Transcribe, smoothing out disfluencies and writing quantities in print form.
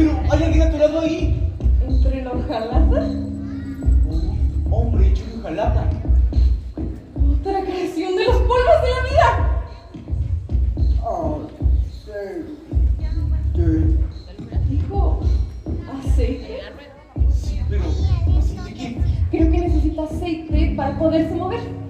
pero hay alguien atorado ahí. ¿Entre la ojalata? Un hombre hecho de ojalata. Otra creación de los polvos de la vida. Dijo, aceite. Sí, pero ¿aceite qué? Creo que necesita aceite para poderse mover.